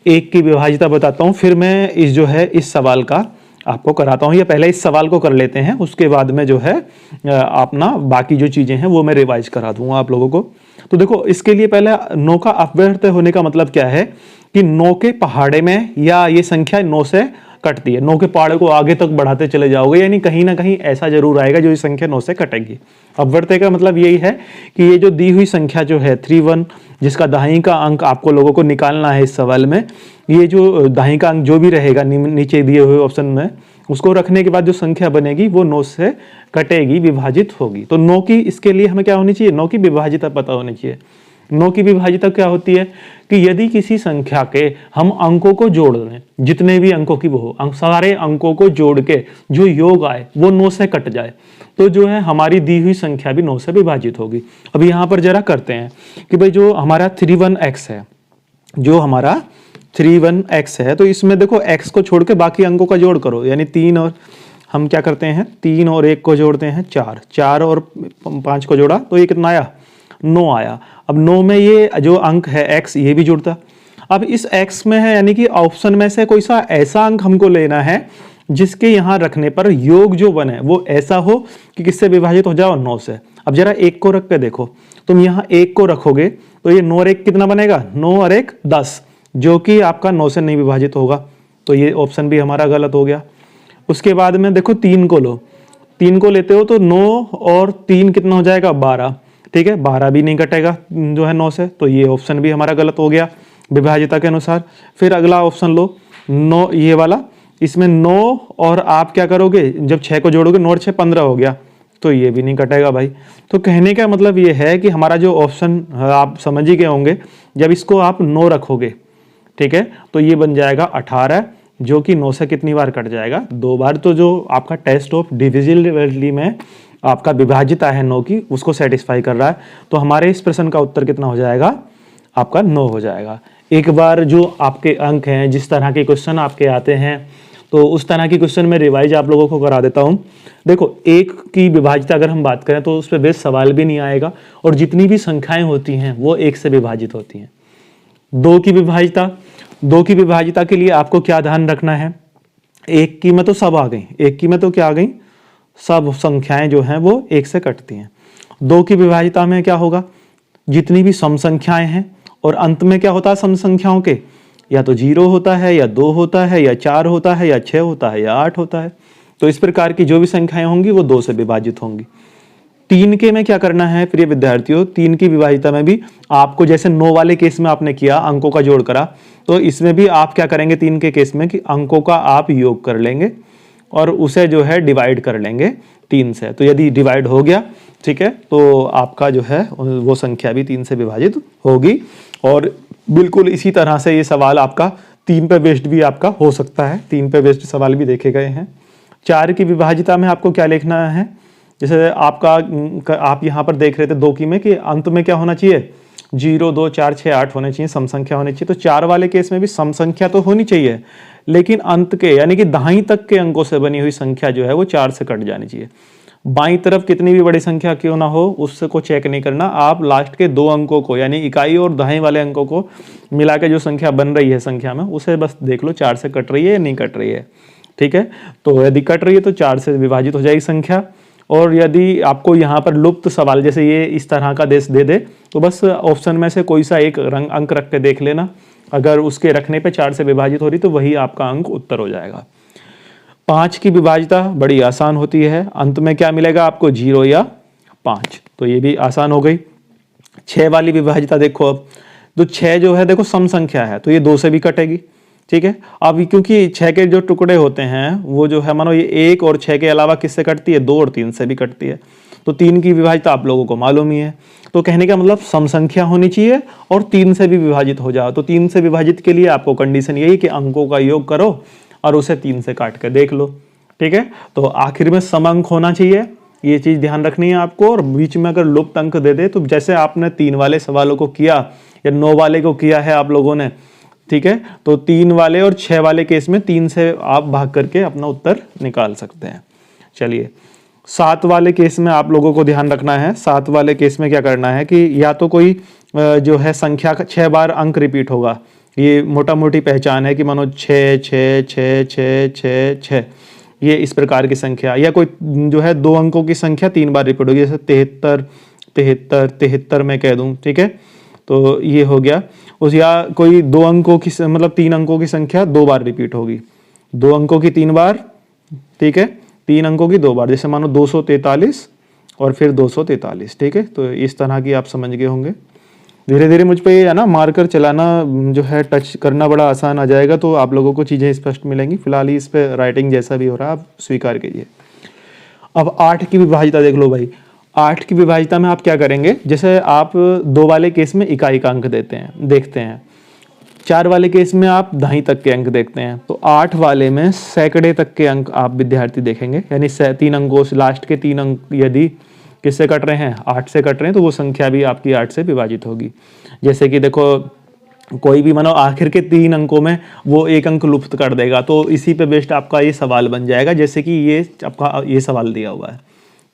1 की विभाज्यता बताता हूँ, फिर मैं इस जो है इस सवाल का आपको कराता हूँ। या पहले इस सवाल को कर लेते हैं, उसके बाद में जो है अपना बाकी जो चीज़ें हैं वो मैं रिवाइज करा दूंगा आप लोगों को। तो देखो इसके लिए पहले 9 का अपव्यर्थ होने का मतलब क्या है कि 9 के पहाड़े में, या ये संख्या 9 से कटती है, 9 के पहाड़े को आगे तक बढ़ाते चले जाओगे, यानी कहीं ना कहीं ऐसा जरूर आएगा जो ये संख्या 9 से कटेगी। अपवर्त्य का मतलब यही है कि ये जो दी हुई संख्या जो है 3 1, जिसका दाहिनी का अंक आपको लोगों को निकालना है इस सवाल में, ये जो दाहिनी का अंक जो भी रहेगा नीचे दिए हुए ऑप्शन में, उसको रखने के बाद जो संख्या बनेगी वो 9 से कटेगी, विभाजित होगी। तो 9 की इसके लिए हमें क्या होनी चाहिए, 9 की विभाज्यता पता होनी चाहिए। 9 की विभाज्यता क्या होती है कि यदि किसी संख्या के हम अंकों को जोड़ दें, जितने भी अंकों की वो हो, सारे अंकों को जोड़ के जो योग आए वो 9 से कट जाए, तो जो है हमारी दी हुई संख्या भी 9 से विभाजित होगी। अब यहाँ पर जरा करते हैं कि भाई जो हमारा 3 1 x है, जो हमारा 3 1 x है, तो इसमें देखो x को छोड़ के बाकी अंकों का जोड़ करो, यानी 3 और हम क्या करते हैं 3 और 1 को जोड़ते हैं 4, 4 और 5 को जोड़ा तो ये कितना आया 9 आया। अब 9 में ये जो अंक है x, ये भी जुड़ता। अब इस x में है, यानी कि ऑप्शन में से कोई सा ऐसा अंक हमको लेना है जिसके यहाँ रखने पर योग जो बने वो ऐसा हो कि किससे विभाजित हो जाओ 9 से। अब जरा 1 को रख के देखो, तुम यहाँ 1 को रखोगे तो ये 9 और 1 कितना बनेगा, 9 और 1 10, जो कि आपका 9 से नहीं विभाजित होगा। तो ये ऑप्शन भी हमारा गलत हो गया। उसके बाद में देखो 3 को लो, 3 को लेते हो तो 9 और 3 कितना हो जाएगा 12, ठीक है, 12 भी नहीं कटेगा जो है 9 से, तो ये ऑप्शन भी हमारा गलत हो गया विभाज्यता के अनुसार। फिर अगला ऑप्शन लो 9, ये वाला, इसमें 9 और आप क्या करोगे, जब 6 को जोड़ोगे 9 और 6 15 हो गया, तो ये भी नहीं कटेगा भाई। तो कहने का मतलब ये है कि हमारा जो ऑप्शन आप समझ ही गए होंगे, जब इसको आप 9 रखोगे, ठीक है, तो ये बन जाएगा 18, जो कि 9 से कितनी बार कट जाएगा, 2 बार। तो जो आपका टेस्ट ऑफ डिविजिबिलिटी में आपका विभाज्यता है 9 की, उसको सेटिस्फाई कर रहा है। तो हमारे इस प्रश्न का उत्तर कितना हो जाएगा, आपका 9 हो जाएगा। एक बार जो आपके अंक हैं, जिस तरह के क्वेश्चन आपके आते हैं, तो उस तरह की क्वेश्चन में रिवाइज आप लोगों को करा देता हूं। देखो 1 की विभाज्यता अगर हम बात करें तो उस पर बेस सवाल भी नहीं आएगा, और जितनी भी संख्याएं होती हैं वो 1 से विभाजित होती हैं। 2 की विभाज्यता, 2 की विभाज्यता के लिए आपको क्या ध्यान रखना है, 1 की में तो सब आ गई, 1 की में तो क्या आ गई, सब संख्याएं जो हैं वो 1 से कटती हैं। 2 की विभाज्यता में क्या होगा, जितनी भी सम संख्याएं हैं, और अंत में क्या होता है सम संख्याओं के, या तो 0 होता है, या 2 होता है, या 4 होता है, या 6 होता है, या 8 होता है। तो इस प्रकार की जो भी संख्याएं होंगी वो 2 से विभाजित होंगी। 3 के में क्या करना है प्रिय विद्यार्थियों, 3 की विभाज्यता में भी आपको जैसे 9 वाले केस में आपने किया, अंकों का जोड़ करा, तो इसमें भी आप क्या करेंगे 3 के केस में कि अंकों का आप योग कर लेंगे और उसे जो है डिवाइड कर लेंगे 3 से। तो यदि डिवाइड हो गया, ठीक है, तो आपका जो है वो संख्या भी 3 से विभाजित होगी। और बिल्कुल इसी तरह से ये सवाल आपका 3 पे बेस्ड भी आपका हो सकता है, 3 पे बेस्ड सवाल भी देखे गए हैं। 4 की विभाज्यता में आपको क्या लिखना है, जैसे आपका आप यहाँ पर देख रहे थे 2 की में कि अंत में क्या होना चाहिए, 0 2 4 6 8 होने चाहिए, सम संख्या होनी चाहिए। तो 4 वाले केस में भी सम संख्या तो होनी चाहिए, लेकिन अंत के यानी कि दाईं तक के अंकों से बनी हुई संख्या जो है वो 4 से कट जानी चाहिए। बाईं तरफ कितनी भी बड़ी संख्या क्यों ना हो उससे को चेक नहीं करना, आप लास्ट के 2 अंकों को यानी इकाई और दाएं वाले अंकों को मिला के जो संख्या बन रही है संख्या में, उसे बस देख लो 4 से कट रही है या नहीं कट रही है, ठीक है। तो यदि कट रही है तो 4 से विभाजित हो जाएगी संख्या। और यदि आपको यहाँ पर लुप्त सवाल जैसे ये इस तरह का देश दे दे, तो बस ऑप्शन में से कोई सा एक अंक रख के देख लेना, अगर उसके रखने पे 4 से विभाजित हो रही तो वही आपका अंक उत्तर हो जाएगा। 5 की विभाज्यता बड़ी आसान होती है, अंत में क्या मिलेगा आपको 0 या 5, तो ये भी आसान हो गई। 6 वाली विभाज्यता देखो, अब तो 6 जो है देखो सम संख्या है, तो ये 2 से भी कटेगी, ठीक है। अब क्योंकि 6 के जो टुकड़े होते हैं वो जो है मानो ये 1 और 6 के अलावा किससे कटती है, 2 और 3 से भी कटती है, तो 3 की विभाज्यता आप लोगों को मालूम ही है। तो कहने का मतलब सम संख्या होनी चाहिए और 3 से भी विभाजित हो जाओ। तो 3 से विभाजित के लिए आपको कंडीशन यही कि अंकों का योग करो और उसे 3 से काट कर देख लो, ठीक है। तो आखिर में सम अंक होना चाहिए, ये चीज ध्यान रखनी है आपको। और बीच में अगर लुप्त अंक दे दे, तो जैसे आपने 3 वाले सवालों को किया या 9 वाले को किया है आप लोगों ने, ठीक है, तो 3 वाले और 6 वाले केस में 3 से आप भाग करके अपना उत्तर निकाल सकते हैं। चलिए 7 वाले केस में आप लोगों को ध्यान रखना है। 7 वाले केस में क्या करना है कि या तो कोई जो है संख्या का 6 बार अंक रिपीट होगा, ये मोटा मोटी पहचान है कि मानो 6 6 6 6 6 6, ये इस प्रकार की संख्या, या कोई जो है 2 अंकों की संख्या 3 बार रिपीट होगी, जैसे 73 73 73 मैं कह दूं, ठीक है, तो ये हो गया उस। या कोई 2 अंकों की मतलब 3 अंकों की संख्या 2 बार रिपीट होगी, 2 अंकों की 3 बार, ठीक है, 3 अंकों की 2 बार, जैसे मानो 243 और फिर 243, ठीक है। तो इस तरह की आप समझ गए होंगे। धीरे धीरे मुझ पे ये है ना मार्कर चलाना जो है टच करना बड़ा आसान आ जाएगा, तो आप लोगों को चीज़ें स्पष्ट मिलेंगी। फिलहाल ही इस पे राइटिंग जैसा भी हो रहा है आप स्वीकार कीजिए। अब 8 की विभाज्यता देख लो भाई। 8 की विभाज्यता में आप क्या करेंगे, जैसे आप 2 वाले केस में इकाई का अंक देखते हैं, 4 वाले केस में आप दहाई तक के अंक देखते हैं, तो 8 वाले में सैकड़े तक के अंक आप विद्यार्थी देखेंगे। यानी 3 अंकों से लास्ट के 3 अंक यदि किससे कट रहे हैं, 8 से कट रहे हैं, तो वो संख्या भी आपकी 8 से विभाजित होगी। जैसे कि देखो कोई भी मानो आखिर के 3 अंकों में वो 1 अंक लुप्त कर देगा, तो इसी पे बेस्ड आपका ये सवाल बन जाएगा, जैसे कि ये आपका ये सवाल दिया हुआ है।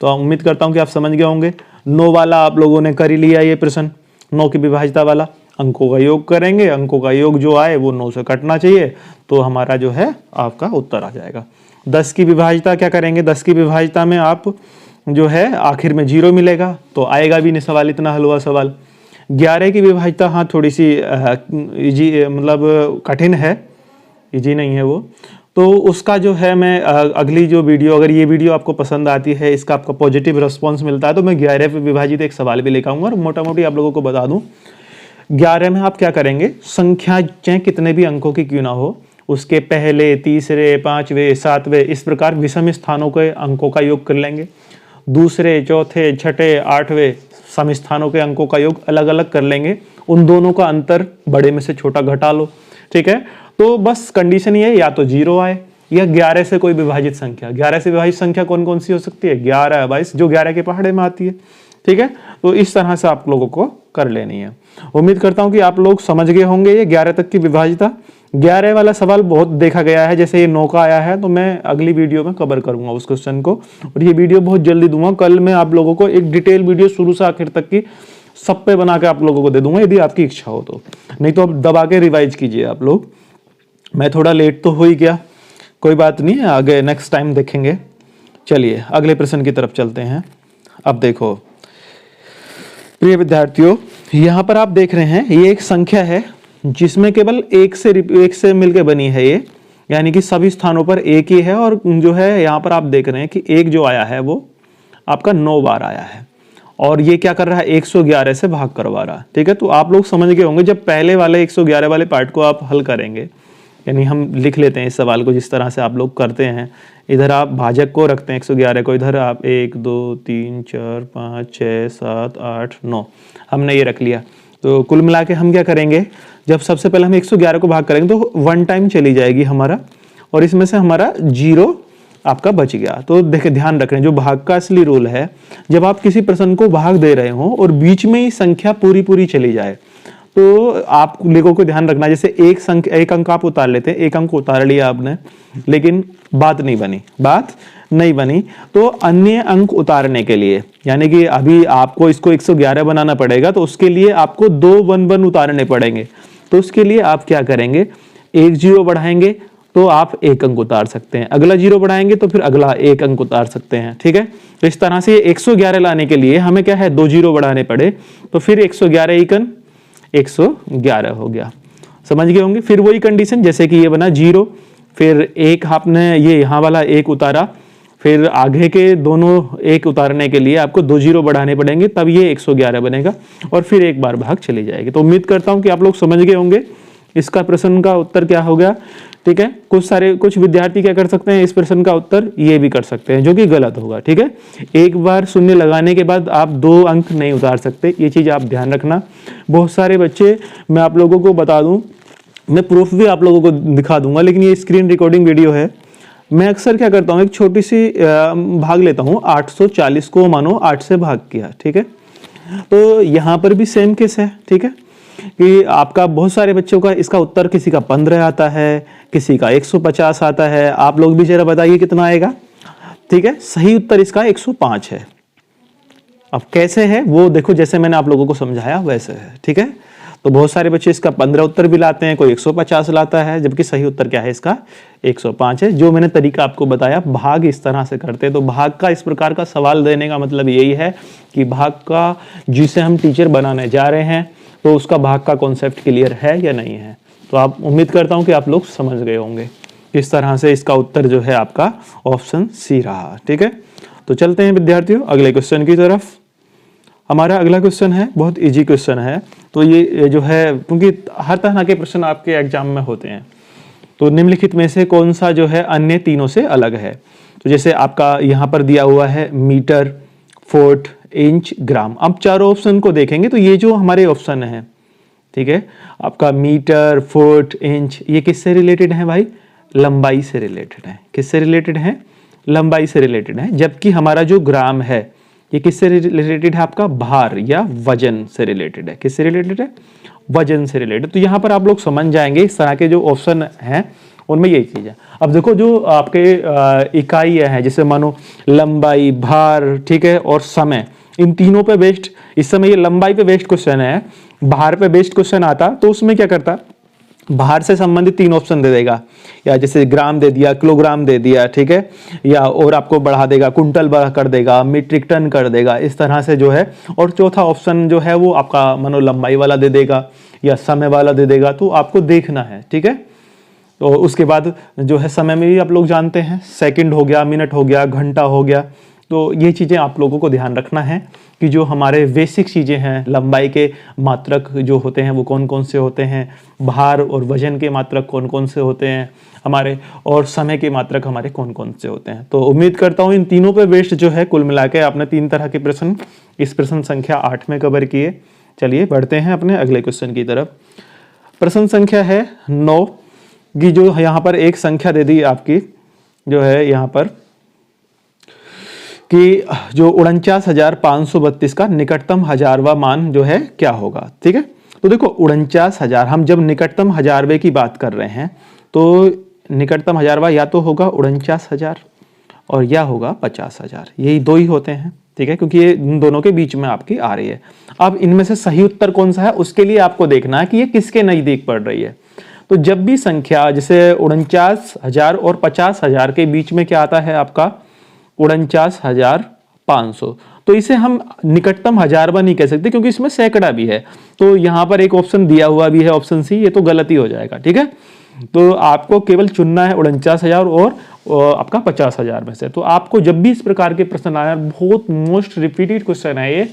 तो उम्मीद करता हूँ कि आप समझ गए होंगे। 9 वाला आप लोगों ने कर ही लिया ये प्रश्न, 9 की विभाज्यता वाला, अंकों का योग करेंगे, अंकों का योग जो आए वो 9 से कटना चाहिए, तो हमारा जो है आपका उत्तर आ जाएगा। 10 की विभाज्यता क्या करेंगे, 10 की विभाज्यता में आप जो है आखिर में 0 मिलेगा, तो आएगा भी नहीं सवाल, इतना हलवा सवाल। 11 की विभाज्यता हाँ थोड़ी सी इजी मतलब कठिन है, इजी नहीं है वो, तो उसका जो है मैं अगली जो वीडियो, अगर ये वीडियो आपको पसंद आती है, इसका आपका पॉजिटिव रिस्पॉन्स मिलता है, तो मैं 11 पे विभाजित एक सवाल भी लेकर आऊँगा। और मोटा मोटी आप लोगों को बता दूँ, 11 में आप क्या करेंगे, संख्या चाहे कितने भी अंकों की क्यों ना हो, उसके पहले, तीसरे, 5वें, 7वें इस प्रकार विषम स्थानों के अंकों का योग कर लेंगे। दूसरे, चौथे, छठे, 8वें सम स्थानों के अंकों का योग अलग अलग कर लेंगे, उन दोनों का अंतर बड़े में से छोटा घटा लो, ठीक है। तो बस कंडीशन ये है, या तो 0 आए या 11 से कोई विभाजित संख्या। 11 से विभाजित संख्या कौन कौन सी हो सकती है, 11, 22, जो 11 के पहाड़े में आती है, ठीक है। तो इस तरह से आप लोगों को कर लेनी है। उम्मीद करता हूं कि आप लोग समझ गए होंगे ये 11 तक की विभाज्यता। 11 वाला सवाल बहुत देखा गया है, जैसे ये 9 का आया है, तो मैं अगली वीडियो में कवर करूंगा उस क्वेश्चन को, और ये वीडियो बहुत जल्दी दूंगा। कल मैं आप लोगों को एक डिटेल वीडियो शुरू से आखिर तक की सब पे बना के आप लोगों को दे दूंगा, यदि आपकी इच्छा हो तो। नहीं तो अब दबा के रिवाइज कीजिए आप लोग। मैं थोड़ा लेट तो हो ही गया, कोई बात नहीं है, आगे नेक्स्ट टाइम देखेंगे। चलिए अगले प्रश्न की तरफ चलते हैं। अब देखो प्रिय विद्यार्थियों, यहाँ पर आप देख रहे हैं ये एक संख्या है जिसमें केवल एक से मिलकर बनी है ये, यानी कि सभी स्थानों पर एक ही है। और जो है यहाँ पर आप देख रहे हैं कि एक जो आया है वो आपका 9 बार आया है, और ये क्या कर रहा है, 111 से भाग करवा रहा है, ठीक है। तो आप लोग समझ गए होंगे, जब पहले वाले 111 वाले पार्ट को आप हल करेंगे, यानी हम लिख लेते हैं इस सवाल को जिस तरह से आप लोग करते हैं, इधर आप भाजक को रखते हैं 111 को, इधर आप 1 2 3 4 5 6 7 8 9 हमने ये रख लिया। तो कुल मिला के हम क्या करेंगे, जब सबसे पहले हम 111 को भाग करेंगे तो 1 टाइम चली जाएगी हमारा, और इसमें से हमारा 0 आपका बच गया। तो देखिए ध्यान रख रहे हैं, जो भाग का असली रूल है, जब आप किसी प्रश्न को भाग दे रहे हो और बीच में ही संख्या पूरी चली जाए, तो आप लोगों को ध्यान रखना, जैसे एक अंक आप उतार लेते हैं, एक अंक उतार लिया आपने, लेकिन बात नहीं बनी, तो अन्य अंक उतारने के लिए, यानी कि अभी आपको इसको 111 बनाना पड़ेगा, तो उसके लिए आपको 2 1 उतारने पड़ेंगे। तो उसके लिए आप क्या करेंगे, एक 0 बढ़ाएंगे तो आप 1 अंक उतार सकते हैं, अगला 0 बढ़ाएंगे तो फिर अगला 1 अंक उतार सकते हैं, ठीक है। तो इस तरह से 111 लाने के लिए हमें क्या है, 2 0 बढ़ाने पड़े, तो फिर 111 एकन 111 हो गया, समझ गए होंगे। फिर वही कंडीशन, जैसे कि ये बना 0, फिर एक आपने ये यहाँ वाला एक उतारा, फिर आगे के दोनों एक उतारने के लिए आपको 2 जीरो बढ़ाने पड़ेंगे, तब ये 111 बनेगा और फिर एक बार भाग चली जाएगी। तो उम्मीद करता हूं कि आप लोग समझ गए होंगे इसका प्रश्न का उत्तर क्या हो गया। ठीक है, कुछ विद्यार्थी क्या कर सकते हैं, इस प्रश्न का उत्तर ये भी कर सकते हैं, जो कि गलत होगा। ठीक है, एक बार शून्य लगाने के बाद आप 2 अंक नहीं उतार सकते, ये चीज आप ध्यान रखना। बहुत सारे बच्चे, मैं आप लोगों को बता दूं, मैं प्रूफ भी आप लोगों को दिखा दूंगा, लेकिन ये स्क्रीन रिकॉर्डिंग वीडियो है। मैं अक्सर क्या करता हूँ, एक छोटी सी भाग लेता हूँ, 840 को मानो 8 से भाग किया। ठीक है, तो यहाँ पर भी सेम केस है। ठीक है, कि आपका बहुत सारे बच्चों का इसका उत्तर, किसी का 15 आता है, किसी का 150 आता है। आप लोग भी जरा बताइए कितना आएगा। ठीक है, सही उत्तर इसका 105 है। अब कैसे है वो देखो, जैसे मैंने आप लोगों को समझाया वैसे है। ठीक है, तो बहुत सारे बच्चे इसका 15 उत्तर भी लाते हैं, कोई 150 लाता है, जबकि सही उत्तर क्या है इसका 105 है। जो मैंने तरीका आपको बताया, भाग इस तरह से करते हैं। तो भाग का इस प्रकार का सवाल देने का मतलब यही है कि भाग का, जिसे हम टीचर बनाने जा रहे हैं, तो उसका भाग का कॉन्सेप्ट क्लियर है या नहीं है। तो आप, उम्मीद करता हूं कि आप लोग समझ गए होंगे। इस तरह से इसका उत्तर जो है आपका ऑप्शन सी रहा। ठीक है, तो चलते हैं विद्यार्थियों अगले क्वेश्चन की तरफ। हमारा अगला क्वेश्चन है, बहुत इजी क्वेश्चन है। तो ये जो है, क्योंकि हर तरह के प्रश्न आपके एग्जाम में होते हैं, तो निम्नलिखित में से कौन सा जो है अन्य तीनों से अलग है। तो जैसे आपका यहाँ पर दिया हुआ है मीटर, फुट, इंच, ग्राम। अब चारों ऑप्शन को देखेंगे तो ये जो हमारे ऑप्शन है, ठीक है, आपका मीटर, फुट, इंच, ये किससे रिलेटेड है भाई, लंबाई से रिलेटेड है। किससे रिलेटेड है, लंबाई से रिलेटेड है। जबकि हमारा जो ग्राम है, ये किससे रिलेटेड है, आपका भार या वजन से रिलेटेड है। किससे रिलेटेड है, वजन से रिलेटेड। तो यहाँ पर आप लोग समझ जाएंगे, इस तरह के जो ऑप्शन हैं उनमें यही चीज है। अब देखो, जो आपके इकाई है, जैसे मानो लंबाई, भार, ठीक है, और समय, इन तीनों पे बेस्ड, इस समय ये लंबाई पे बेस्ड क्वेश्चन है, भार पे बेस्ड क्वेश्चन आता तो उसमें क्या करता, भार से संबंधित 3 ऑप्शन दे देगा, या जैसे ग्राम दे दिया, किलोग्राम दे दिया, ठीक है, या और आपको बढ़ा देगा, कुंटल बढ़ा कर देगा, मीट्रिक टन कर देगा, इस तरह से जो है। और चौथा ऑप्शन जो है वो आपका मानो लंबाई वाला दे देगा या समय वाला दे देगा। तो आपको देखना है। ठीक है, तो उसके बाद जो है समय में भी आप लोग जानते हैं, सेकंड हो गया, मिनट हो गया, घंटा हो गया। तो ये चीज़ें आप लोगों को ध्यान रखना है कि जो हमारे बेसिक चीज़ें हैं, लंबाई के मात्रक जो होते हैं वो कौन कौन से होते हैं, भार और वजन के मात्रक कौन कौन से होते हैं हमारे, और समय के मात्रक हमारे कौन कौन से होते हैं। तो उम्मीद करता हूँ इन तीनों पे बेस्ड जो है, कुल मिला के आपने 3 तरह के प्रश्न इस प्रश्न संख्या 8 में कवर किए। चलिए बढ़ते हैं अपने अगले क्वेश्चन की तरफ। प्रश्न संख्या है 9 की, जो यहाँ पर एक संख्या दे दी आपकी, जो है यहाँ पर कि जो 49,532 का निकटतम हजारवा मान जो है क्या होगा। ठीक है, तो देखो 49,000, हम जब निकटतम हजारवे की बात कर रहे हैं तो निकटतम हजारवा या तो होगा 49,000 और या होगा 50,000, यही 2 ही होते हैं। ठीक है, क्योंकि ये इन दोनों के बीच में आपकी आ रही है। अब इनमें से सही उत्तर कौन सा है, उसके लिए आपको देखना है कि ये किसके नजदीक पड़ रही है। तो जब भी संख्या जैसे 49,000 और 50,000 के बीच में क्या आता है आपका 49,500, तो इसे हम निकटतम हजारवा नहीं कह सकते, क्योंकि इसमें सैकड़ा भी है। तो यहाँ पर एक ऑप्शन दिया हुआ भी है, ऑप्शन सी, ये तो गलती हो जाएगा। ठीक है, तो आपको केवल चुनना है 49,000 और आपका 50,000 में से। तो आपको जब भी इस प्रकार के प्रश्न आए, बहुत मोस्ट रिपीटेड क्वेश्चन है ये,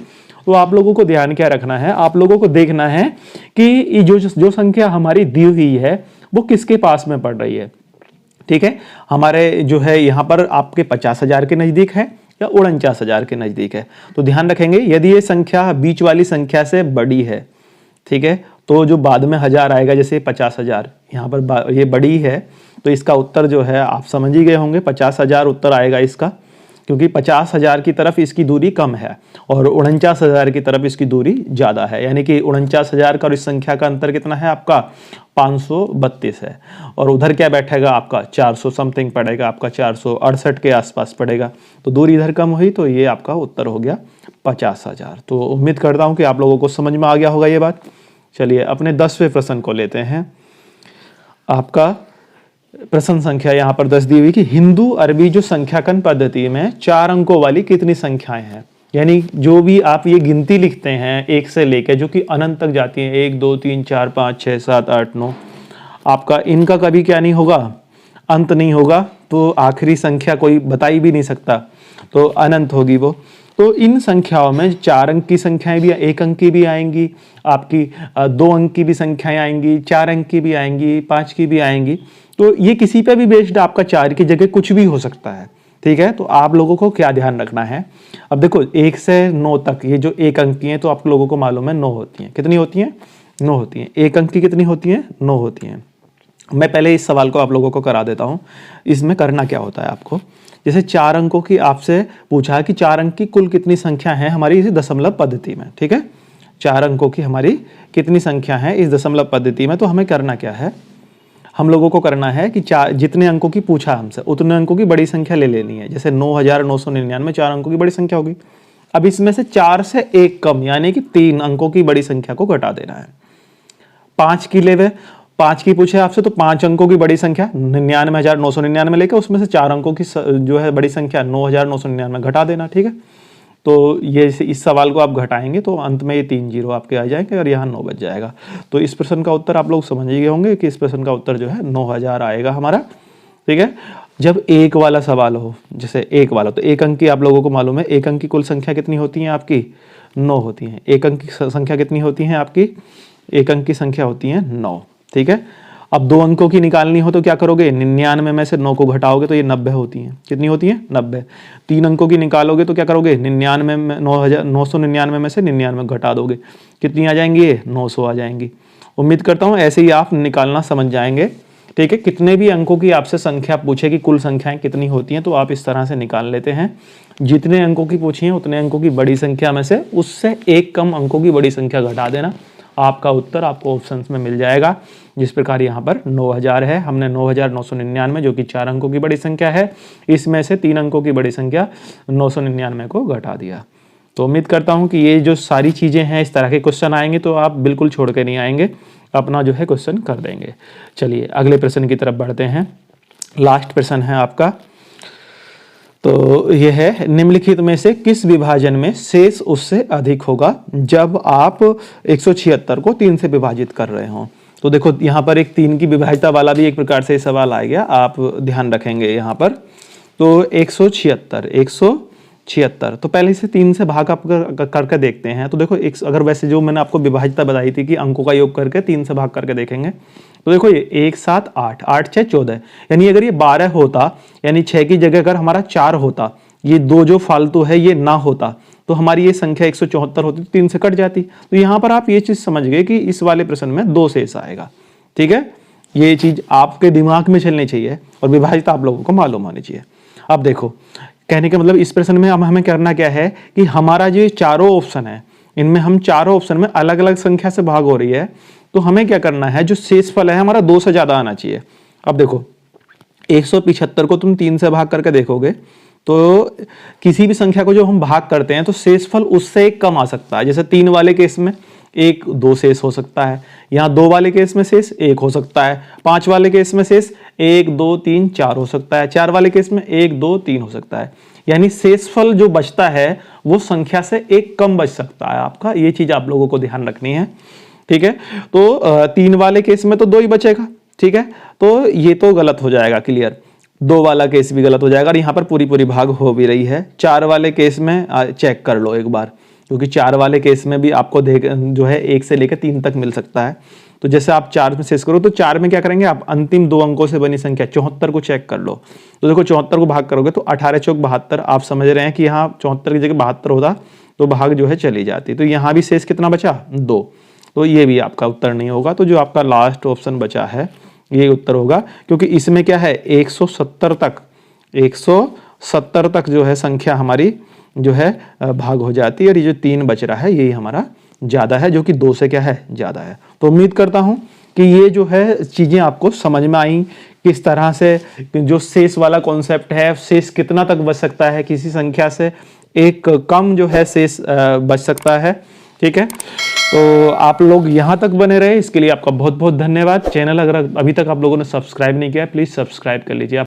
तो आप लोगों को ध्यान क्या रखना है, आप लोगों को देखना है कि जो संख्या हमारी दी हुई है वो किसके पास में पड़ रही है। ठीक है, हमारे जो है यहाँ पर आपके 50,000 के नजदीक है या 49,000 के नजदीक है। तो ध्यान रखेंगे, यदि ये संख्या बीच वाली संख्या से बड़ी है, ठीक है, तो जो बाद में 1000 आएगा, जैसे 50,000 यहाँ पर ये बड़ी है, तो इसका उत्तर जो है आप समझ ही गए होंगे, 50,000 उत्तर आएगा इसका, क्योंकि 50,000 की तरफ इसकी दूरी कम है और 49,000 की तरफ इसकी दूरी ज़्यादा है। यानी कि 49,000 का और इस संख्या का अंतर कितना है आपका 532 है, और उधर क्या बैठेगा आपका 400 समथिंग पड़ेगा, आपका 468 के आसपास पड़ेगा। तो दूरी इधर कम हुई, तो ये आपका उत्तर हो गया 50,000। तो उम्मीद करता हूँ कि आप लोगों को समझ में आ गया होगा ये बात। चलिए अपने 10वें प्रश्न को लेते हैं। आपका प्रश्न संख्या यहाँ पर 10 दी हुई कि हिंदू अरबी जो संख्याकन पद्धति में 4 अंकों वाली कितनी संख्याएं हैं। यानी जो भी आप ये गिनती लिखते हैं 1 से लेकर जो कि अनंत तक जाती है, 1 2 3 4 5 6 7 8 9, आपका इनका कभी क्या नहीं होगा, अंत नहीं होगा, तो आखिरी संख्या कोई बता ही भी नहीं सकता, तो अनंत होगी वो। तो इन संख्याओं में 4 अंक की संख्याएं भी, 1 अंक की भी आएंगी, आपकी 2 अंक की भी संख्याएं आएंगी, 4 अंक की भी आएंगी, 5 की भी आएंगी। तो ये किसी पे भी बेस्ड आपका 4 की जगह कुछ भी हो सकता है, ठीक है। तो आप लोगों को क्या ध्यान रखना है, अब देखो 1 से 9 तक ये जो 1 अंक की हैं, तो आप लोगों को मालूम है 9 होती हैं। कितनी होती हैं? 9 होती हैं। 1 अंक की कितनी होती हैं? 9 होती हैं। मैं पहले इस सवाल को आप लोगों को करा देता हूं। इसमें करना क्या होता है आपको, जैसे 4 अंकों की आपसे पूछा है कि 4 अंक की कुल कितनी संख्या है हमारी इसी दशमलव पद्धति में, ठीक है। 4 अंकों की हमारी कितनी संख्या है इस दशमलव पद्धति में, तो हमें करना क्या है, हम लोगों को करना है कि जितने अंकों की पूछा हमसे उतने अंकों की बड़ी संख्या ले लेनी है। जैसे 9999 4 अंकों की बड़ी संख्या होगी। अब इसमें से 4 से 1 कम यानी कि 3 अंकों की बड़ी संख्या को घटा देना है। 5 की ले वे, 5 की पूछे आपसे, तो 5 अंकों की बड़ी संख्या 99,999 लेकर उसमें से 4 अंकों की जो है बड़ी संख्या 9,999 घटा देना, ठीक है। तो ये इस सवाल को आप घटाएंगे तो अंत में ये 3 जीरो आपके आ जाएंगे और यहाँ 9 बच जाएगा। तो इस प्रश्न का उत्तर आप लोग समझ गए होंगे कि इस प्रश्न का उत्तर जो है 9000 आएगा हमारा, ठीक है। जब 1 वाला सवाल हो, जैसे 1 वाला, तो 1 अंक की आप लोगों को मालूम है 1 अंक की कुल संख्या कितनी होती है आपकी? 9 होती है। 1 अंक की संख्या कितनी होती है आपकी? 1 अंक की संख्या होती है 9, ठीक है। अब 2 अंकों की निकालनी हो तो क्या करोगे, 99 में से 9 को घटाओगे तो ये 90 होती हैं। कितनी होती हैं? 90। 3 अंकों की निकालोगे तो क्या करोगे, 99 में 999 में से 99 घटा दोगे, कितनी आ जाएंगी ये? 900 आ जाएंगी। उम्मीद करता हूँ ऐसे ही आप निकालना समझ जाएंगे, ठीक है। कितने भी अंकों की आपसे संख्या पूछे कि कुल संख्याएं कितनी होती हैं, तो आप इस तरह से निकाल लेते हैं। जितने अंकों की पूछी हैं उतने अंकों की बड़ी संख्या में से उससे 1 कम अंकों की बड़ी संख्या घटा देना, आपका उत्तर आपको ऑप्शंस में मिल जाएगा। जिस प्रकार यहाँ पर 9000 है, हमने 9999 जो कि 4 अंकों की बड़ी संख्या है, इसमें से 3 अंकों की बड़ी संख्या 999 को घटा दिया। तो उम्मीद करता हूँ कि ये जो सारी चीज़ें हैं, इस तरह के क्वेश्चन आएंगे तो आप बिल्कुल छोड़ के नहीं आएंगे, अपना जो है क्वेश्चन कर देंगे। चलिए अगले प्रश्न की तरफ बढ़ते हैं। लास्ट प्रश्न है आपका, तो यह है, निम्नलिखित में से किस विभाजन में शेष उससे अधिक होगा जब आप 176 को 3 से विभाजित कर रहे हो। तो देखो यहाँ पर एक 3 की विभाज्यता वाला भी एक प्रकार से सवाल आ गया, आप ध्यान रखेंगे यहाँ पर। तो 176 तो पहले से 3 से भाग आप करके देखते हैं। तो देखो अगर वैसे जो मैंने आपको विभाज्यता बताई थी कि अंकों का योग करके 3 से भाग करके देखेंगे, तो देखो ये 1 7 8 8 6 14, यानी अगर ये 12 होता, यानी 6 की जगह अगर हमारा 4 होता, ये 2 जो फालतू है ये ना होता, तो हमारी ये संख्या 174 होती, 3 से कट जाती। तो यहाँ पर आप ये चीज समझ गए कि इस वाले प्रश्न में 2 शेष आएगा, ठीक है। ये चीज आपके दिमाग में चलनी चाहिए और विभाज्यता आप लोगों को मालूम होनी चाहिए। अब देखो कहने का मतलब इस प्रश्न में हमें करना क्या है कि हमारा जो चारों ऑप्शन है, इनमें हम चारों ऑप्शन में अलग अलग संख्या से भाग हो रही है, तो हमें क्या करना है, जो शेषफल है हमारा 2 से ज्यादा आना चाहिए। अब देखो 175 को तुम 3 से भाग करके देखोगे तो किसी भी संख्या को जो हम भाग करते हैं तो शेषफल उससे 1 कम आ सकता है। जैसे 3 वाले केस में 1 2 शेष हो सकता है, यहाँ 2 वाले केस में शेष 1 हो सकता है, 5 वाले केस में शेष 1 2 3 4 हो सकता है, 4 वाले केस में 1 2 3 हो सकता है। यानी शेषफल जो बचता है वो संख्या से 1 कम बच सकता है आपका, ये चीज आप लोगों को ध्यान रखनी है, ठीक है। तो 3 वाले केस में तो 2 ही बचेगा, ठीक है। तो ये तो गलत हो जाएगा, क्लियर। 2 वाला केस भी गलत हो जाएगा और यहाँ पर पूरी पूरी भाग हो भी रही है। 4 वाले केस में चेक कर लो एक बार, क्योंकि 4 वाले केस में भी आपको जो है 1 से लेकर 3 तक मिल सकता है। तो जैसे आप 4 में शेष करो तो 4 में क्या करेंगे आप, अंतिम 2 अंकों से बनी संख्या 74 को चेक कर लो। तो देखो 74 को भाग करोगे तो 18 चौक 72, आप समझ रहे हैं कि यहाँ 74 की जगह 72 होता तो भाग जो है चली जाती। तो यहाँ भी शेष कितना बचा, 2। तो ये भी आपका उत्तर नहीं होगा। तो जो आपका लास्ट ऑप्शन बचा है ये उत्तर होगा, क्योंकि इसमें क्या है 170 तक जो है संख्या हमारी जो है भाग हो जाती है, और ये जो 3 बच रहा है यही हमारा ज्यादा है, जो कि 2 से क्या है ज्यादा है। तो उम्मीद करता हूं कि ये जो है चीजें आपको समझ में आई, किस तरह से जो शेष वाला कॉन्सेप्ट है, शेष कितना तक बच सकता है, किसी संख्या से 1 कम जो है शेष बच सकता है, ठीक है। तो आप लोग यहाँ तक बने रहे, इसके लिए आपका बहुत बहुत धन्यवाद। चैनल अगर अभी तक आप लोगों ने सब्सक्राइब नहीं किया है प्लीज सब्सक्राइब कर लीजिए।